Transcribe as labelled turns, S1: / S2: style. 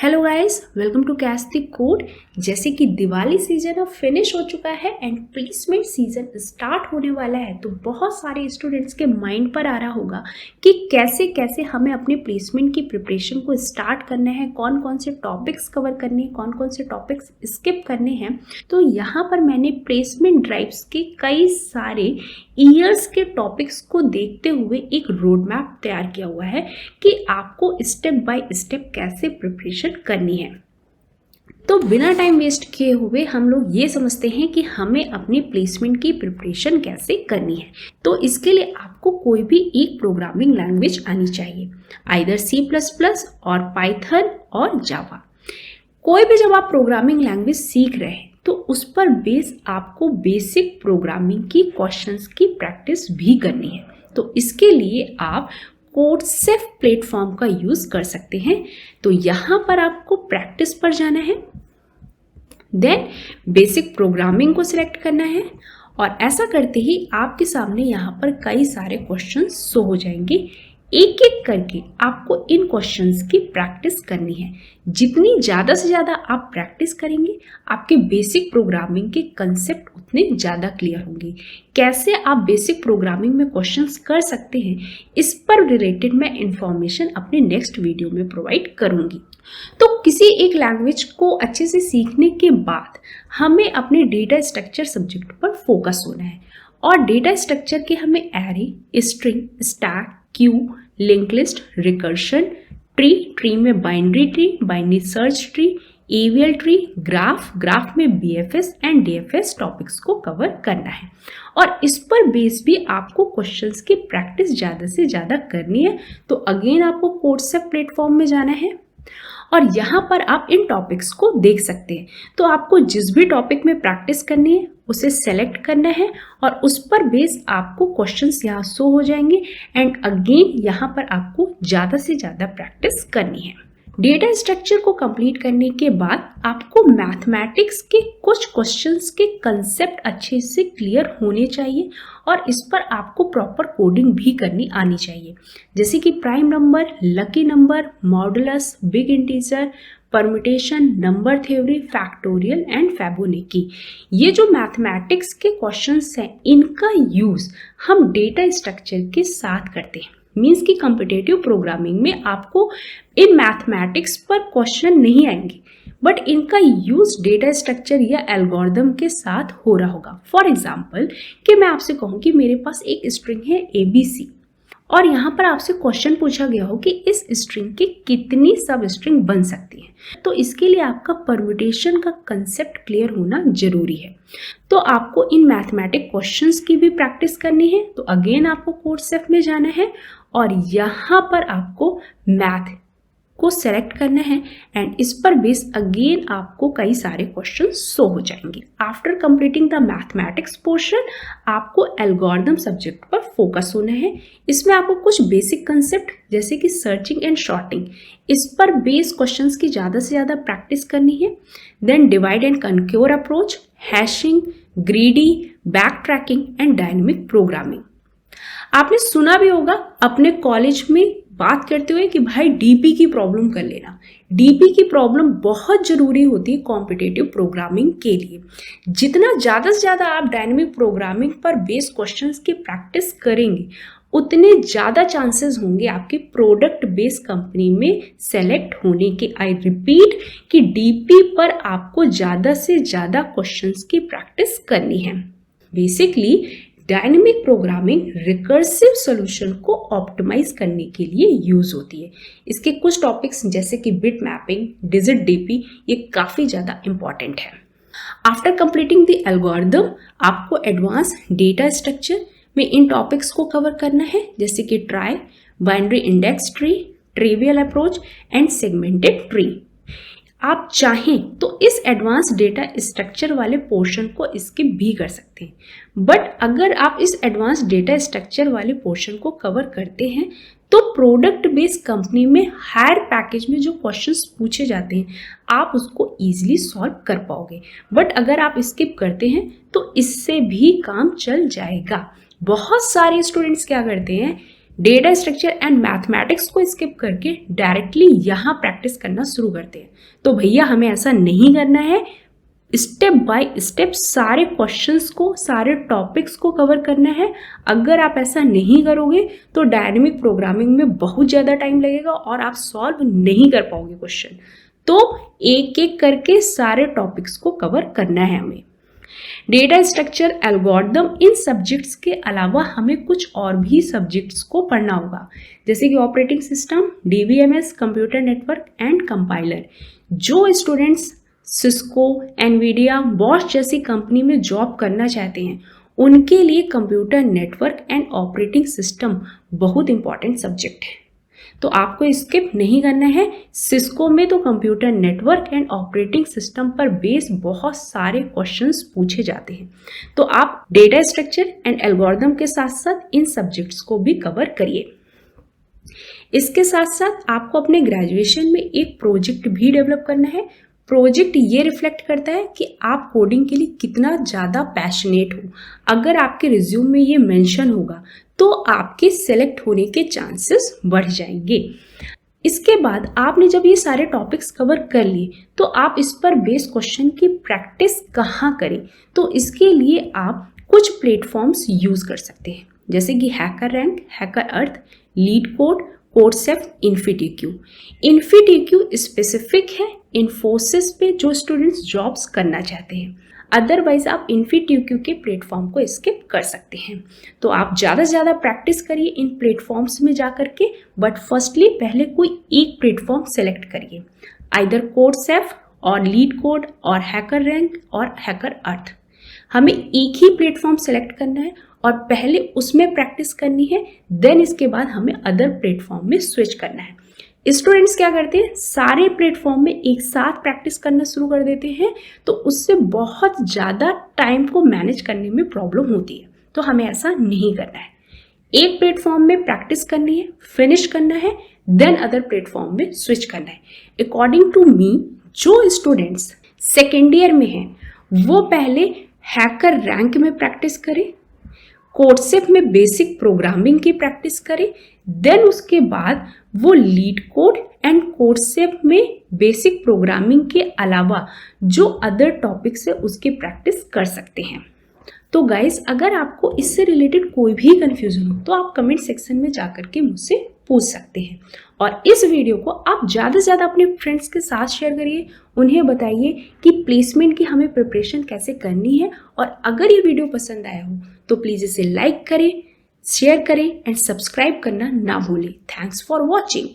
S1: Hello guys, welcome to Catch the Code. जैसे कि Diwali season अब फिनिश हो चुका है एंड प्लेसमेंट सीजन स्टार्ट होने वाला है, तो बहुत सारे स्टूडेंट्स के माइंड पर आ रहा होगा कि कैसे कैसे हमें अपने प्लेसमेंट की प्रिपरेशन को स्टार्ट करना है, कौन कौन से टॉपिक्स कवर करने हैं, कौन कौन से टॉपिक्स स्किप करने हैं। तो यहाँ पर मैंने प्लेसमेंट ड्राइव्स के कई सारे ईयर्स के टॉपिक्स को देखते हुए एक रोड मैप तैयार किया हुआ है कि आपको स्टेप बाय स्टेप कैसे प्रिपरेशन करनी है। तो बिना टाइम वेस्ट किए हुए हम लोग ये समझते हैं कि हमें अपनी प्लेसमेंट की प्रिपरेशन कैसे करनी है। तो इसके लिए आपको कोई भी एक प्रोग्रामिंग लैंग्वेज आनी चाहिए, आइदर C++ और पाइथन और जावा। कोई भी जब आप प्रोग्रामिंग लैंग्वेज सीख रहे हैं तो उस पर बेस आपको बेसिक प्रोग्रामिंग की क्वेश्चंस की प्रैक्टिस भी करनी है। तो इसके लिए आप कोडसेफ प्लेटफॉर्म का यूज कर सकते हैं। तो यहाँ पर आपको प्रैक्टिस पर जाना है, देन बेसिक प्रोग्रामिंग को सिलेक्ट करना है और ऐसा करते ही आपके सामने यहाँ पर कई सारे क्वेश्चंस शो हो जाएंगे। एक एक करके आपको इन क्वेश्चंस की प्रैक्टिस करनी है। जितनी ज़्यादा से ज़्यादा आप प्रैक्टिस करेंगे, आपके बेसिक प्रोग्रामिंग के कंसेप्ट उतने ज़्यादा क्लियर होंगे। कैसे आप बेसिक प्रोग्रामिंग में क्वेश्चंस कर सकते हैं, इस पर रिलेटेड मैं इंफॉर्मेशन अपने नेक्स्ट वीडियो में प्रोवाइड करूँगी। तो किसी एक लैंग्वेज को अच्छे से सीखने के बाद हमें अपने डेटा स्ट्रक्चर सब्जेक्ट पर फोकस होना है और डेटा स्ट्रक्चर के हमें array, string, stack, queue, link list, recursion, tree में binary search tree, AVL tree, graph में BFS एंड DFS टॉपिक्स को कवर करना है। और इस पर बेस भी आपको क्वेश्चंस की प्रैक्टिस ज़्यादा से ज़्यादा करनी है। तो अगेन आपको कोडसेफ प्लेटफॉर्म में जाना है और यहाँ पर आप इन टॉपिक्स को देख सकते हैं। तो आपको जिस भी टॉपिक में प्रैक्टिस करनी है उसे सेलेक्ट करना है और उस पर बेस आपको क्वेश्चंस यहाँ शो हो जाएंगे एंड अगेन यहाँ पर आपको ज़्यादा से ज़्यादा प्रैक्टिस करनी है। डेटा स्ट्रक्चर को कंप्लीट करने के बाद आपको मैथमेटिक्स के कुछ क्वेश्चंस के कंसेप्ट अच्छे से क्लियर होने चाहिए और इस पर आपको प्रॉपर कोडिंग भी करनी आनी चाहिए, जैसे कि prime number, lucky number, modulus, big integer, permutation, number theory, factorial and Fibonacci. ये जो मैथमेटिक्स के क्वेश्चंस हैं, इनका यूज हम डेटा स्ट्रक्चर के साथ करते हैं। मीन्स कि कॉम्पिटिटिव प्रोग्रामिंग में आपको इन मैथमेटिक्स पर क्वेश्चन नहीं आएंगे, बट इनका यूज डेटा स्ट्रक्चर या एल्गोरिदम के साथ हो रहा होगा। फॉर एग्जाम्पल कि मैं आपसे कहूँ कि मेरे पास एक स्ट्रिंग है ABC और यहाँ पर आपसे क्वेश्चन पूछा गया हो कि इस स्ट्रिंग की कितनी सब स्ट्रिंग बन सकती है, तो इसके लिए आपका परम्यूटेशन का कंसेप्ट क्लियर होना जरूरी है। तो आपको इन मैथमेटिक क्वेश्चंस की भी प्रैक्टिस करनी है। तो अगेन आपको कोडसेफ में जाना है और यहाँ पर आपको मैथ को सेलेक्ट करना है एंड इस पर बेस अगेन आपको कई सारे क्वेश्चन शो हो जाएंगे। After completing the mathematics portion आपको एल्गोरिदम सब्जेक्ट पर फोकस होना है। इसमें आपको कुछ बेसिक कंसेप्ट जैसे कि सर्चिंग एंड शॉर्टिंग, इस पर बेस क्वेश्चंस की ज़्यादा से ज़्यादा प्रैक्टिस करनी है। Then divide and conquer approach, hashing, greedy, backtracking and dynamic programming. आपने सुना भी होगा अपने कॉलेज में बात करते हुए कि भाई DP की प्रॉब्लम कर लेना। DP की प्रॉब्लम बहुत ज़रूरी होती है कॉम्पिटिटिव प्रोग्रामिंग के लिए। जितना ज़्यादा से ज़्यादा आप डायनेमिक प्रोग्रामिंग पर बेस क्वेश्चंस की प्रैक्टिस करेंगे, उतने ज़्यादा चांसेस होंगे आपके प्रोडक्ट बेस्ड कंपनी में सेलेक्ट होने के। आई रिपीट कि DP पर आपको ज़्यादा से ज़्यादा क्वेश्चंस की प्रैक्टिस करनी है। Basically dynamic programming recursive solution को ऑप्टिमाइज करने के लिए यूज होती है। इसके कुछ टॉपिक्स जैसे कि बिट मैपिंग, डिजिट DP, ये काफ़ी ज़्यादा इंपॉर्टेंट है। आफ्टर कंप्लीटिंग द एल्गोरिदम आपको एडवांस डेटा स्ट्रक्चर में इन टॉपिक्स को कवर करना है, जैसे कि try, binary index tree, trivial approach and segmented tree. आप चाहें तो इस एडवांस डेटा स्ट्रक्चर वाले पोर्शन को स्किप भी कर सकते हैं, बट अगर आप इस एडवांस डेटा स्ट्रक्चर वाले पोर्शन को कवर करते हैं तो प्रोडक्ट बेस्ड कंपनी में हायर पैकेज में जो क्वेश्चंस पूछे जाते हैं आप उसको इजीली सॉल्व कर पाओगे। बट अगर आप स्किप करते हैं तो इससे भी काम चल जाएगा। बहुत सारे स्टूडेंट्स क्या करते हैं, डेटा स्ट्रक्चर एंड मैथमेटिक्स को स्किप करके डायरेक्टली यहाँ प्रैक्टिस करना शुरू करते हैं। तो भैया हमें ऐसा नहीं करना है, स्टेप बाय स्टेप सारे क्वेश्चंस को, सारे टॉपिक्स को कवर करना है। अगर आप ऐसा नहीं करोगे तो डायनेमिक प्रोग्रामिंग में बहुत ज़्यादा टाइम लगेगा और आप सॉल्व नहीं कर पाओगे क्वेश्चन। तो एक एक करके सारे टॉपिक्स को कवर करना है हमें। डेटा स्ट्रक्चर, एल्गोरिथम, इन सब्जेक्ट्स के अलावा हमें कुछ और भी सब्जेक्ट्स को पढ़ना होगा, जैसे कि operating system, DBMS, computer network and compiler. जो स्टूडेंट्स सिस्को, एनवीडिया, बॉश जैसी कंपनी में जॉब करना चाहते हैं उनके लिए computer network and operating system बहुत इंपॉर्टेंट सब्जेक्ट है। तो आपको स्किप नहीं करना है। सिस्को में तो computer network and operating system पर बेस बहुत सारे क्वेश्चंस पूछे जाते हैं। तो आप डेटा स्ट्रक्चर एंड एल्गोरिथम के साथ साथ इन सब्जेक्ट्स को भी कवर करिए। इसके साथ साथ आपको अपने ग्रेजुएशन में एक प्रोजेक्ट भी डेवलप करना है। प्रोजेक्ट ये रिफ्लेक्ट करता है कि आप कोडिंग के लिए कितना ज़्यादा पैशनेट हो। अगर आपके रिज्यूम में ये मेंशन होगा तो आपके सेलेक्ट होने के चांसेस बढ़ जाएंगे। इसके बाद आपने जब ये सारे टॉपिक्स कवर कर लिए तो आप इस पर बेस्ड क्वेश्चन की प्रैक्टिस कहाँ करें, तो इसके लिए आप कुछ प्लेटफॉर्म्स यूज़ कर सकते हैं, जैसे कि हैकर रैंक, हैकर अर्थ, लीड कोड, कोडसेफ, इन्फीटीक्यू। इन्फीटीक्यू स्पेसिफिक है इन्फोसिस पे जो स्टूडेंट्स जॉब्स करना चाहते हैं। अदरवाइज आप इन्फीटीक्यू के प्लेटफॉर्म को स्किप कर सकते हैं। तो आप ज़्यादा से ज़्यादा प्रैक्टिस करिए इन प्लेटफॉर्म्स में जा करके, बट फर्स्टली पहले कोई एक प्लेटफॉर्म सेलेक्ट करिए, आइदर कोडसेफ और लीड कोड और हैकर रैंक और हैकर अर्थ। हमें एक ही प्लेटफॉर्म सेलेक्ट करना है और पहले उसमें प्रैक्टिस करनी है, देन इसके बाद हमें अदर प्लेटफॉर्म में स्विच करना है। स्टूडेंट्स क्या करते हैं, सारे प्लेटफॉर्म में एक साथ प्रैक्टिस करना शुरू कर देते हैं, तो उससे बहुत ज़्यादा टाइम को मैनेज करने में प्रॉब्लम होती है। तो हमें ऐसा नहीं करना है। एक प्लेटफॉर्म में प्रैक्टिस करनी है, फिनिश करना है, देन अदर प्लेटफॉर्म में स्विच करना है। अकॉर्डिंग टू मी, जो स्टूडेंट्स सेकेंड ईयर में हैं वो पहले हैकर रैंक में प्रैक्टिस करें, कोडसेफ में बेसिक प्रोग्रामिंग की प्रैक्टिस करें, देन उसके बाद वो लीड कोड एंड कोडसेफ में बेसिक प्रोग्रामिंग के अलावा जो अदर टॉपिक्स है उसकी प्रैक्टिस कर सकते हैं। तो गाइस, अगर आपको इससे रिलेटेड कोई भी कंफ्यूजन हो तो आप कमेंट सेक्शन में जाकर के मुझसे पूछ सकते हैं। और इस वीडियो को आप ज़्यादा से ज़्यादा अपने फ्रेंड्स के साथ शेयर करिए, उन्हें बताइए कि प्लेसमेंट की हमें प्रिपरेशन कैसे करनी है। और अगर ये वीडियो पसंद आया हो तो प्लीज़ इसे लाइक करें, शेयर करें एंड सब्सक्राइब करना ना भूलें। Thanks for watching.